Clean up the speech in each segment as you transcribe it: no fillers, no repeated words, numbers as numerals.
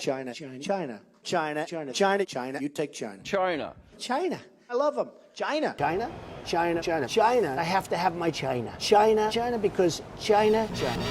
China, China, China, China, China, China, China. You take China. China. China. I love them. China. China, China, China, China. I have to have my China. China, China, because China, China.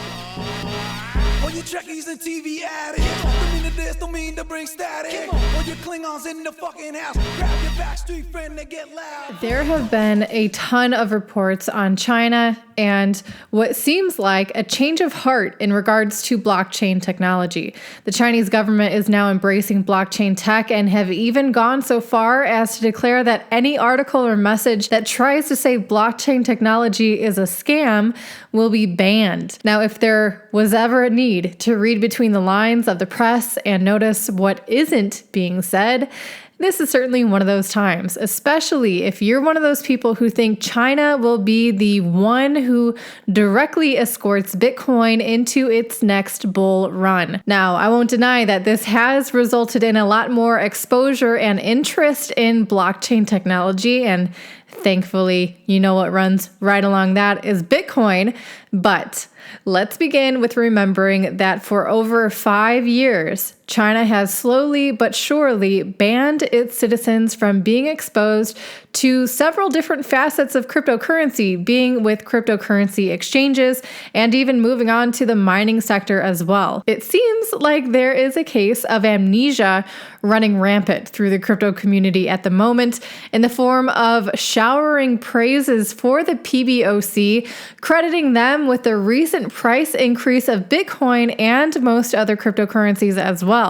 All you Trekkies and TV addicts, don't mean to this, don't mean to bring static. All you Klingons in the fucking house, grab your backstreet friend and get loud. There have been a ton of reports on China and what seems like a change of heart in regards to blockchain technology. The Chinese government is now embracing blockchain tech and have even gone so far as to declare that any article or message that tries to say blockchain technology is a scam will be banned. Now, if there was ever a need to read between the lines of the press and notice what isn't being said, this is certainly one of those times, especially if you're one of those people who think China will be the one who directly escorts Bitcoin into its next bull run. Now, I won't deny that this has resulted in a lot more exposure and interest in blockchain technology, and thankfully, you know what runs right along that is Bitcoin. But let's begin with remembering that for over 5 years, China has slowly but surely banned its citizens from being exposed to several different facets of cryptocurrency, being with cryptocurrency exchanges and even moving on to the mining sector as well. It seems like there is a case of amnesia running rampant through the crypto community at the moment in the form of showering praises for the PBOC, crediting them with the recent price increase of Bitcoin and most other cryptocurrencies as well.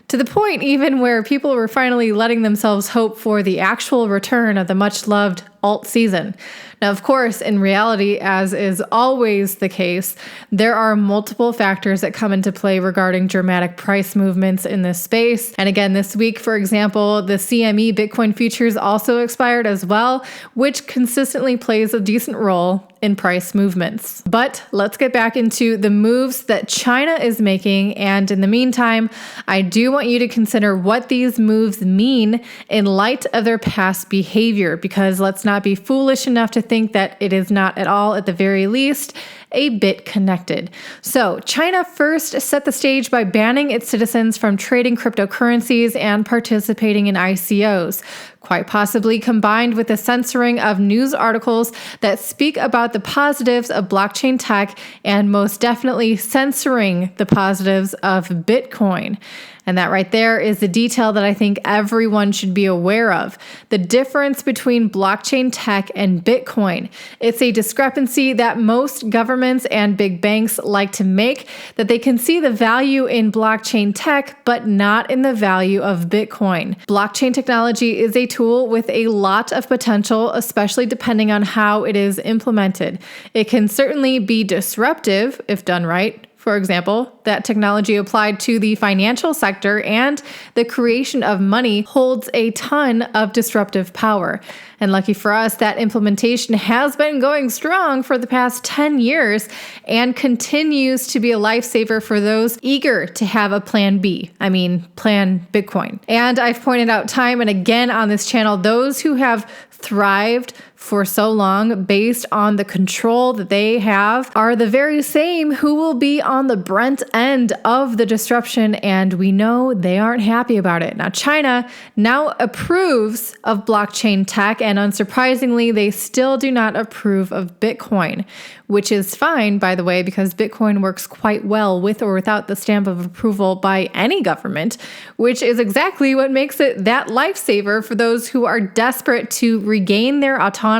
To the point even where people were finally letting themselves hope for the actual return of the much-loved alt season. Now, of course, in reality, as is always the case, there are multiple factors that come into play regarding dramatic price movements in this space. And again, this week, for example, the CME Bitcoin futures also expired as well, which consistently plays a decent role in price movements. But let's get back into the moves that China is making. And in the meantime, I do want you to consider what these moves mean in light of their past behavior, because let's not be foolish enough to think that it is not at all, at the very least, a bit connected. So China first set the stage by banning its citizens from trading cryptocurrencies and participating in ICOs, quite possibly combined with the censoring of news articles that speak about the positives of blockchain tech and most definitely censoring the positives of Bitcoin. And that right there is the detail that I think everyone should be aware of. The difference between blockchain tech and Bitcoin. It's a discrepancy that most governments and big banks like to make, that they can see the value in blockchain tech, but not in the value of Bitcoin. Blockchain technology is a tool with a lot of potential, especially depending on how it is implemented. It can certainly be disruptive if done right. For example, that technology applied to the financial sector and the creation of money holds a ton of disruptive power. And lucky for us, that implementation has been going strong for the past 10 years and continues to be a lifesaver for those eager to have a plan B. I mean, plan Bitcoin. And I've pointed out time and again on this channel, those who have thrived for so long based on the control that they have are the very same who will be on the brunt end of the disruption, and we know they aren't happy about it. Now, China now approves of blockchain tech, and unsurprisingly, they still do not approve of Bitcoin, which is fine, by the way, because Bitcoin works quite well with or without the stamp of approval by any government, which is exactly what makes it that lifesaver for those who are desperate to regain their autonomy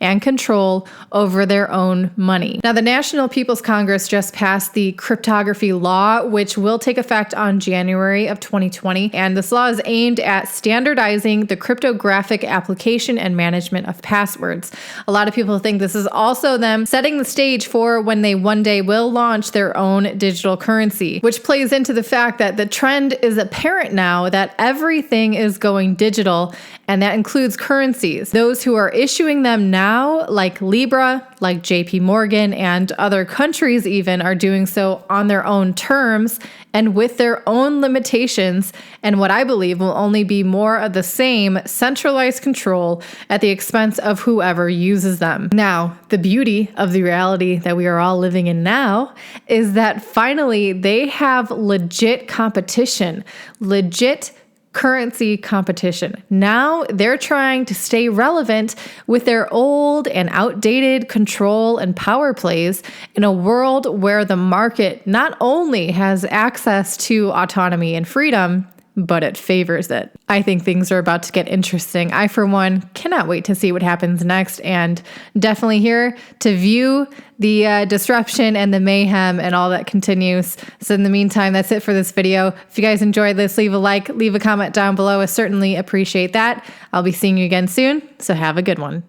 and control over their own money. Now, the National People's Congress just passed the cryptography law, which will take effect on January of 2020. And this law is aimed at standardizing the cryptographic application and management of passwords. A lot of people think this is also them setting the stage for when they one day will launch their own digital currency, which plays into the fact that the trend is apparent now that everything is going digital, and that includes currencies. Those who are issuing them now, like Libra, like JP Morgan, and other countries even, are doing so on their own terms and with their own limitations, and what I believe will only be more of the same centralized control at the expense of whoever uses them. Now, the beauty of the reality that we are all living in now is that finally they have legit competition, legit currency competition. Now they're trying to stay relevant with their old and outdated control and power plays in a world where the market not only has access to autonomy and freedom, but it favors it. I think things are about to get interesting. I, for one, cannot wait to see what happens next, and definitely here to view the disruption and the mayhem and all that continues. So in the meantime, that's it for this video. If you guys enjoyed this, leave a like, leave a comment down below. I certainly appreciate that. I'll be seeing you again soon, so have a good one.